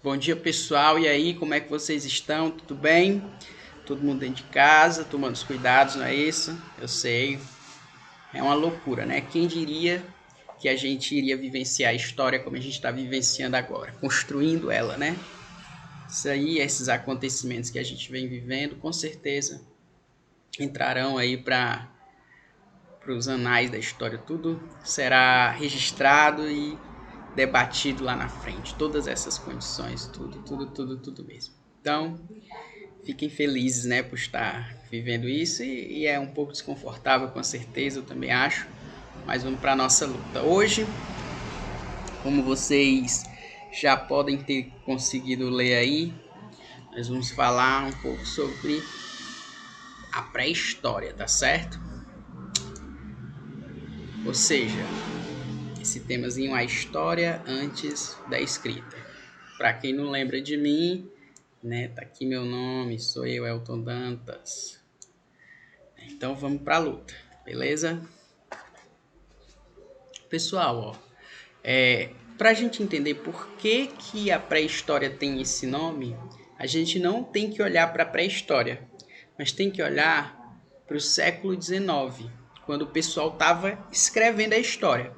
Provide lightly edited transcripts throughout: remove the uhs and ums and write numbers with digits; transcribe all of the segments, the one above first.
Bom dia, pessoal. E aí, como é que vocês estão? Tudo bem? Todo mundo dentro de casa, tomando os cuidados, não é isso? Eu sei. É uma loucura, né? Quem diria que a gente iria vivenciar a história como a gente está vivenciando agora, construindo ela, né? Isso aí, esses acontecimentos que a gente vem vivendo, com certeza entrarão aí para os anais da história. Tudo será registrado e debatido lá na frente. Todas essas condições, tudo mesmo. Então, fiquem felizes, né, por estar vivendo isso e é um pouco desconfortável, com certeza, eu também acho. Mas vamos para a nossa luta. Hoje, como vocês já podem ter conseguido ler aí, nós vamos falar um pouco sobre a pré-história, tá certo? Ou seja, esse temazinho, a história antes da escrita. Para quem não lembra de mim, né, tá aqui meu nome, sou eu, Elton Dantas. Então vamos para a luta, beleza? Pessoal, para a gente entender por que a pré-história tem esse nome, a gente não tem que olhar para a pré-história, mas tem que olhar para o século XIX, quando o pessoal estava escrevendo a história.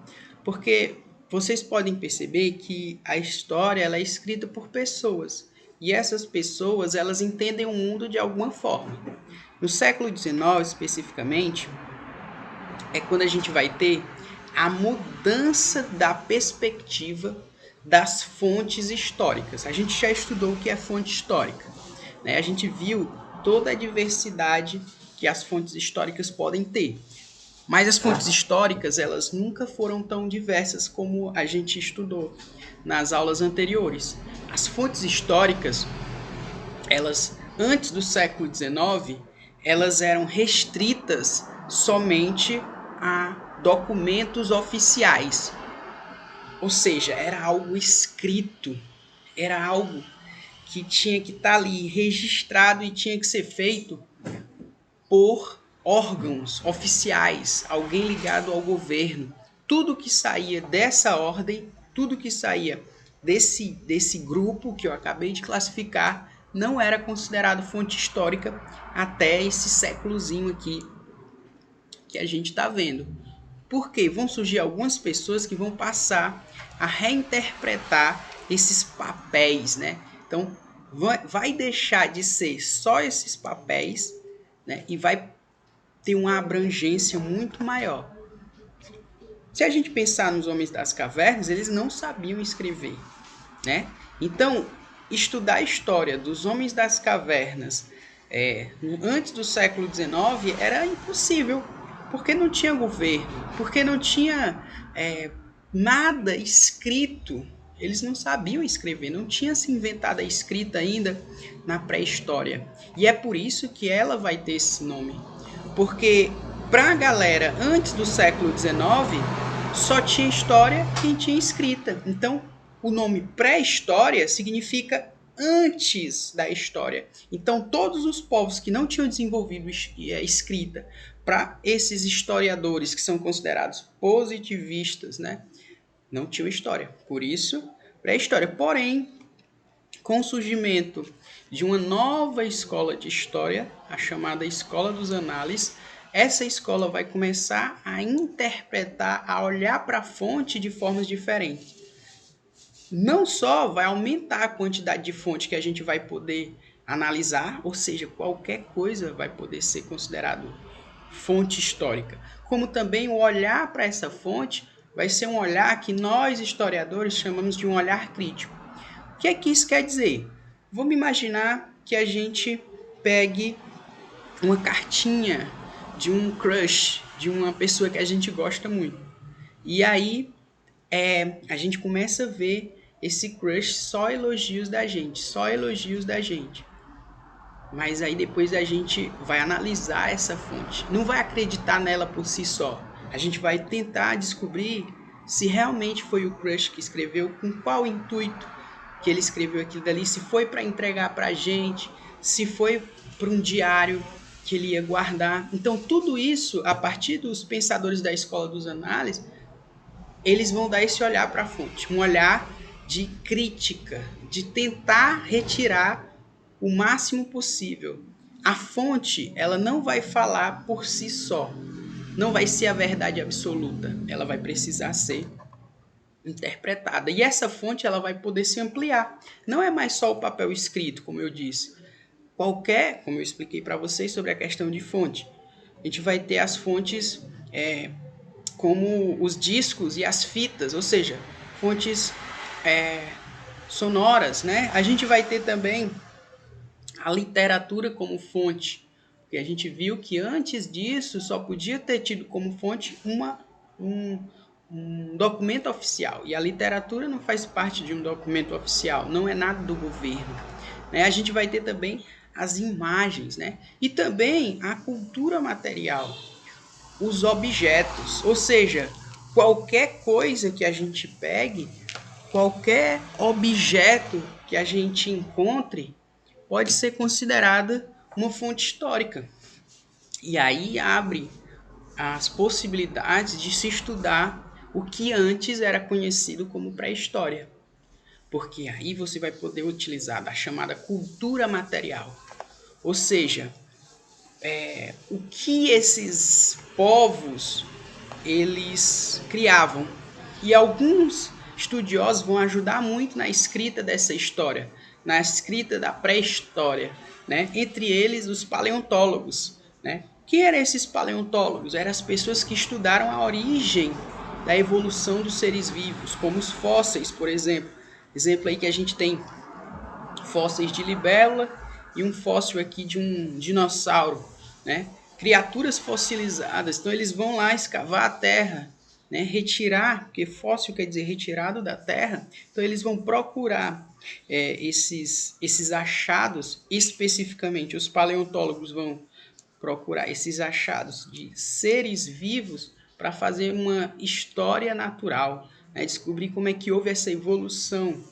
Porque vocês podem perceber que a história ela é escrita por pessoas, e essas pessoas elas entendem o mundo de alguma forma. No século XIX, especificamente, é quando a gente vai ter a mudança da perspectiva das fontes históricas. A gente já estudou o que é fonte histórica, né? A gente viu toda a diversidade que as fontes históricas podem ter. Mas as fontes históricas, elas nunca foram tão diversas como a gente estudou nas aulas anteriores. As fontes históricas, elas antes do século XIX, elas eram restritas somente a documentos oficiais. Ou seja, era algo escrito, era algo que tinha que estar ali registrado e tinha que ser feito por órgãos oficiais, alguém ligado ao governo. Tudo que saía dessa ordem, tudo que saía desse grupo que eu acabei de classificar, não era considerado fonte histórica até esse séculozinho aqui que a gente está vendo. Porque vão surgir algumas pessoas que vão passar a reinterpretar esses papéis, né? Então, vai deixar de ser só esses papéis, né? E vai ter uma abrangência muito maior. Se a gente pensar nos homens das cavernas, eles não sabiam escrever, né? Então, estudar a história dos homens das cavernas antes do século XIX era impossível, porque não tinha governo, porque não tinha nada escrito. Eles não sabiam escrever, não tinha se inventado a escrita ainda na pré-história. E é por isso que ela vai ter esse nome. Porque para a galera antes do século XIX, só tinha história quem tinha escrita. Então, o nome pré-história significa antes da história. Então, todos os povos que não tinham desenvolvido escrita, para esses historiadores que são considerados positivistas, né, não tinham história. Por isso, pré-história. Porém, com o surgimento de uma nova escola de história, a chamada Escola dos Análises, essa escola vai começar a interpretar, a olhar para a fonte de formas diferentes. Não só vai aumentar a quantidade de fonte que a gente vai poder analisar, ou seja, qualquer coisa vai poder ser considerado fonte histórica, como também o olhar para essa fonte vai ser um olhar que nós historiadores chamamos de um olhar crítico. O que é que isso quer dizer? Vamos imaginar que a gente pegue uma cartinha de um crush, de uma pessoa que a gente gosta muito. E aí a gente começa a ver esse crush só elogios da gente, só elogios da gente. Mas aí depois a gente vai analisar essa fonte. Não vai acreditar nela por si só. A gente vai tentar descobrir se realmente foi o crush que escreveu, com qual intuito que ele escreveu aquilo dali, se foi para entregar para a gente, se foi para um diário que ele ia guardar. Então, tudo isso, a partir dos pensadores da escola dos análises, eles vão dar esse olhar para a fonte, um olhar de crítica, de tentar retirar o máximo possível. A fonte, ela não vai falar por si só, não vai ser a verdade absoluta, ela vai precisar ser interpretada. E essa fonte ela vai poder se ampliar. Não é mais só o papel escrito, como eu disse. Como eu expliquei para vocês sobre a questão de fonte, a gente vai ter as fontes como os discos e as fitas, ou seja, fontes sonoras, né? A gente vai ter também a literatura como fonte, porque a gente viu que antes disso só podia ter tido como fonte um documento oficial, e a literatura não faz parte de um documento oficial, não é nada do governo, né? A gente vai ter também as imagens, né? E também a cultura material, os objetos, ou seja, qualquer coisa que a gente pegue, qualquer objeto que a gente encontre, pode ser considerada uma fonte histórica. E aí abre as possibilidades de se estudar o que antes era conhecido como pré-história. Porque aí você vai poder utilizar da chamada cultura material. Ou seja, o que esses povos eles criavam. E alguns estudiosos vão ajudar muito na escrita dessa história, na escrita da pré-história, né? Entre eles os paleontólogos, né? Quem eram esses paleontólogos? Eram as pessoas que estudaram a origem da evolução dos seres vivos, como os fósseis, por exemplo. Exemplo aí que a gente tem fósseis de libélula e um fóssil aqui de um dinossauro, né? Criaturas fossilizadas. Então eles vão lá escavar a terra, né? Retirar, porque fóssil quer dizer retirado da terra. Então eles vão procurar esses achados, especificamente os paleontólogos vão procurar esses achados de seres vivos para fazer uma história natural, né? Descobrir como é que houve essa evolução.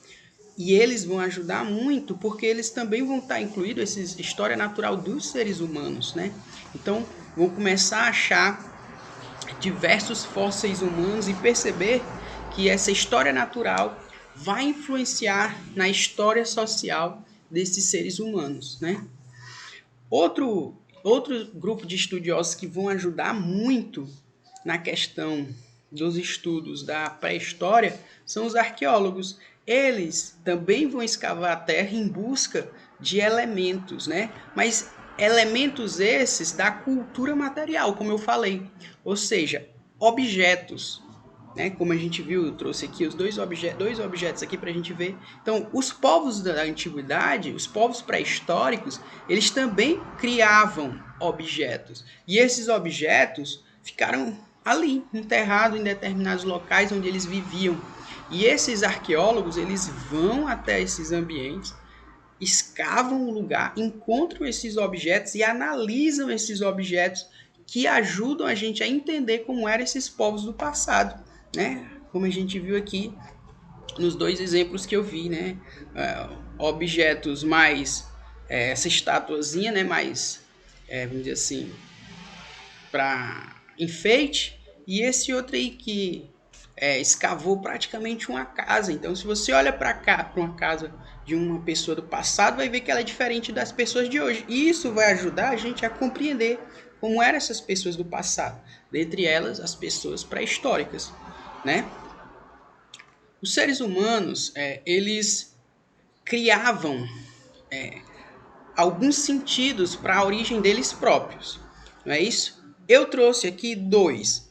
E eles vão ajudar muito porque eles também vão estar incluídos essa história natural dos seres humanos, né? Então, vão começar a achar diversos fósseis humanos e perceber que essa história natural vai influenciar na história social desses seres humanos, né? Outro grupo de estudiosos que vão ajudar muito na questão dos estudos da pré-história são os arqueólogos. Eles também vão escavar a terra em busca de elementos, né? Mas elementos esses da cultura material, como eu falei. Ou seja, objetos, né? Como a gente viu, eu trouxe aqui os dois objetos aqui para a gente ver. Então, os povos da antiguidade, os povos pré-históricos, eles também criavam objetos. E esses objetos ficaram ali, enterrados em determinados locais onde eles viviam. E esses arqueólogos, eles vão até esses ambientes, escavam o lugar, encontram esses objetos e analisam esses objetos que ajudam a gente a entender como eram esses povos do passado, né? Como a gente viu aqui nos dois exemplos que eu vi, né? Objetos mais essa estatuazinha, né? Mais vamos dizer assim, para enfeite, e esse outro aí que escavou praticamente uma casa. Então, se você olha para cá, para uma casa de uma pessoa do passado, vai ver que ela é diferente das pessoas de hoje. E isso vai ajudar a gente a compreender como eram essas pessoas do passado, dentre elas as pessoas pré-históricas, né? Os seres humanos, eles criavam alguns sentidos para a origem deles próprios, não é isso? Eu trouxe aqui dois.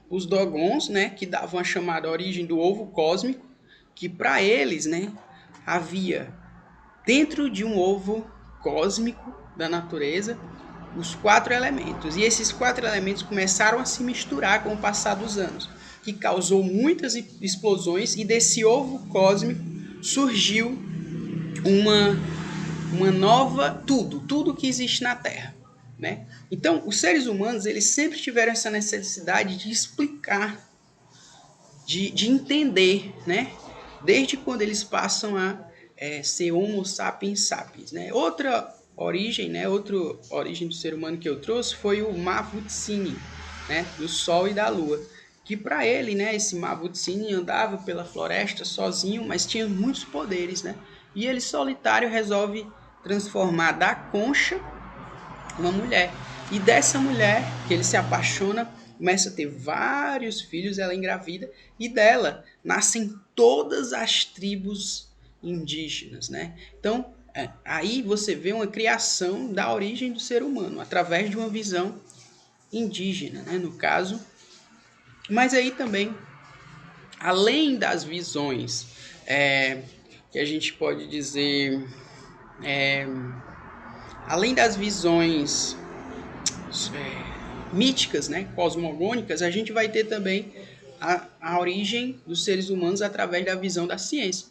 Os Dogons, né, que davam a chamada origem do ovo cósmico, que para eles, né, havia dentro de um ovo cósmico da natureza os 4 elementos. E esses 4 elementos começaram a se misturar com o passar dos anos, que causou muitas explosões, e desse ovo cósmico surgiu uma nova tudo que existe na Terra, né? Então, os seres humanos, eles sempre tiveram essa necessidade de explicar, de entender, né? Desde quando eles passam a ser Homo sapiens sapiens, né? Outra origem do ser humano que eu trouxe foi o Mavutini, né? Do Sol e da Lua. Que para ele, né, esse Mavutini andava pela floresta sozinho, mas tinha muitos poderes, né? E ele solitário resolve transformar da concha uma mulher. E dessa mulher que ele se apaixona, começa a ter vários filhos, ela engravida, e dela nascem todas as tribos indígenas, né? Então, aí você vê uma criação da origem do ser humano, através de uma visão indígena, né, no caso. Mas aí também, além das visões que a gente pode dizer, além das visões míticas, né, cosmogônicas, a gente vai ter também a origem dos seres humanos através da visão da ciência,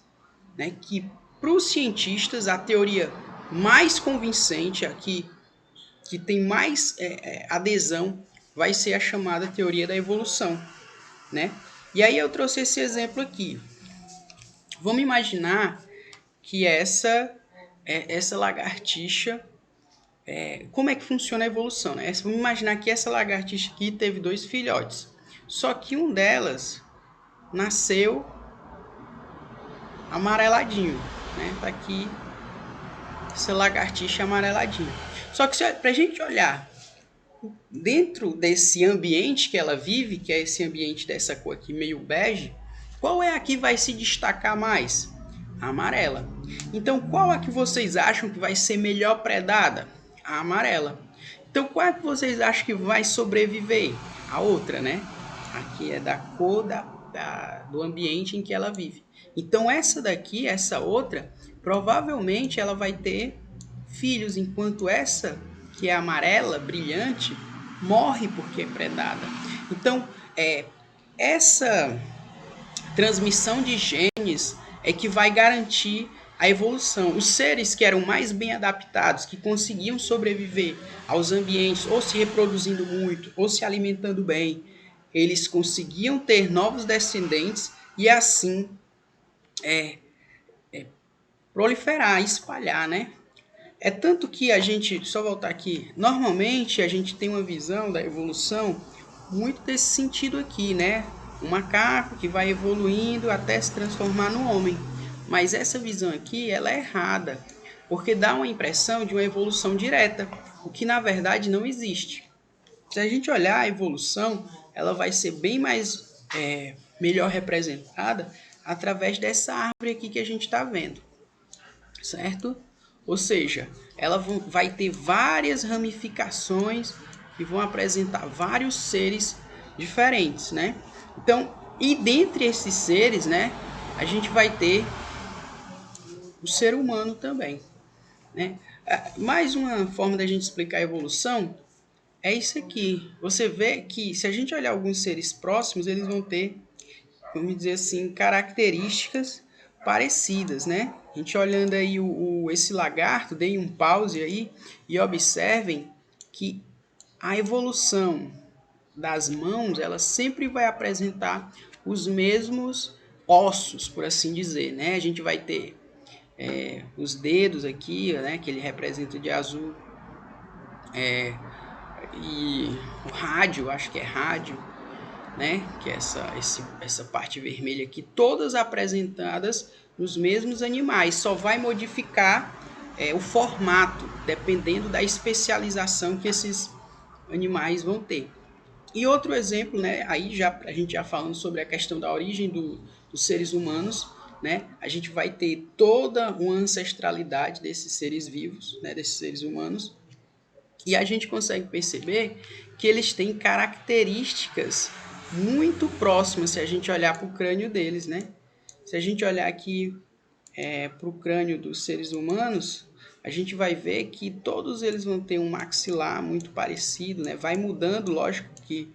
né, que para os cientistas a teoria mais convincente aqui, que tem mais adesão, vai ser a chamada teoria da evolução, né? E aí eu trouxe esse exemplo aqui. Vamos imaginar que essa lagartixa, como é que funciona a evolução, né? Vamos imaginar que essa lagartixa aqui teve 2 filhotes, só que um delas nasceu amareladinho, né? Tá aqui essa lagartixa amareladinha. Só que para a gente olhar dentro desse ambiente que ela vive, que é esse ambiente dessa cor aqui meio bege, qual é a que vai se destacar mais? A amarela. Então, qual é que vocês acham que vai ser melhor predada? A amarela. Então, qual é que vocês acham que vai sobreviver? A outra, né? Aqui é da cor do ambiente em que ela vive. Então, essa daqui, essa outra, provavelmente ela vai ter filhos, enquanto essa, que é amarela, brilhante, morre porque é predada. Então, essa transmissão de genes é que vai garantir a evolução. Os seres que eram mais bem adaptados, que conseguiam sobreviver aos ambientes, ou se reproduzindo muito, ou se alimentando bem, eles conseguiam ter novos descendentes e assim proliferar, espalhar, né? É tanto que a gente, só voltar aqui, normalmente a gente tem uma visão da evolução muito desse sentido aqui, né? Um macaco que vai evoluindo até se transformar no homem. Mas essa visão aqui, ela é errada, porque dá uma impressão de uma evolução direta, o que na verdade não existe. Se a gente olhar a evolução, ela vai ser bem mais melhor representada através dessa árvore aqui que a gente está vendo, certo? Ou seja, ela vai ter várias ramificações que vão apresentar vários seres diferentes, né? Então, e dentre esses seres, né, a gente vai ter o ser humano também, né? Mais uma forma da gente explicar a evolução é isso aqui. Você vê que se a gente olhar alguns seres próximos, eles vão ter, vamos dizer assim, características parecidas, né? A gente olhando aí esse lagarto, deem um pause aí e observem que a evolução das mãos, ela sempre vai apresentar os mesmos ossos, por assim dizer, né? A gente vai ter os dedos aqui, né? Que ele representa de azul, e o rádio, acho que é rádio, né? Que é essa parte vermelha aqui, todas apresentadas nos mesmos animais, só vai modificar o formato, dependendo da especialização que esses animais vão ter. E outro exemplo, né? Aí já a gente já falando sobre a questão da origem dos seres humanos, né? A gente vai ter toda uma ancestralidade desses seres vivos, né? Desses seres humanos, e a gente consegue perceber que eles têm características muito próximas se a gente olhar para o crânio deles, né? Se a gente olhar aqui para o crânio dos seres humanos, a gente vai ver que todos eles vão ter um maxilar muito parecido, né? Vai mudando, lógico que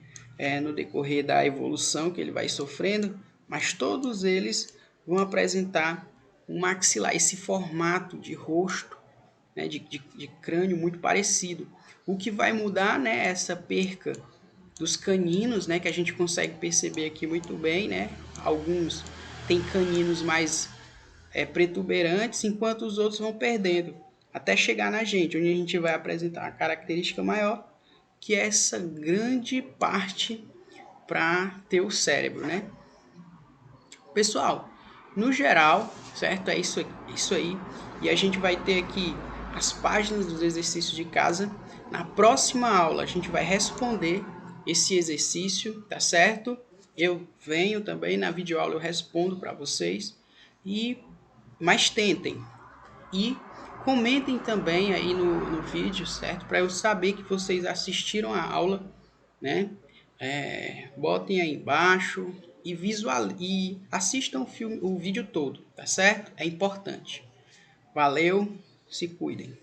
no decorrer da evolução que ele vai sofrendo, mas todos eles vão apresentar um maxilar, esse formato de rosto, né, de crânio muito parecido. O que vai mudar, né, essa perca dos caninos, né, que a gente consegue perceber aqui muito bem, né? Alguns têm caninos mais protuberantes, enquanto os outros vão perdendo, até chegar na gente, onde a gente vai apresentar a característica maior, que é essa grande parte para ter o cérebro, né? Pessoal, no geral, certo? É isso aí. E a gente vai ter aqui as páginas dos exercícios de casa. Na próxima aula a gente vai responder esse exercício, tá certo? Eu venho também na videoaula, eu respondo para vocês. Mas tentem. E comentem também aí no vídeo, certo? Para eu saber que vocês assistiram a aula, né? Botem aí embaixo e assistam o vídeo todo, tá certo? É importante. Valeu, se cuidem.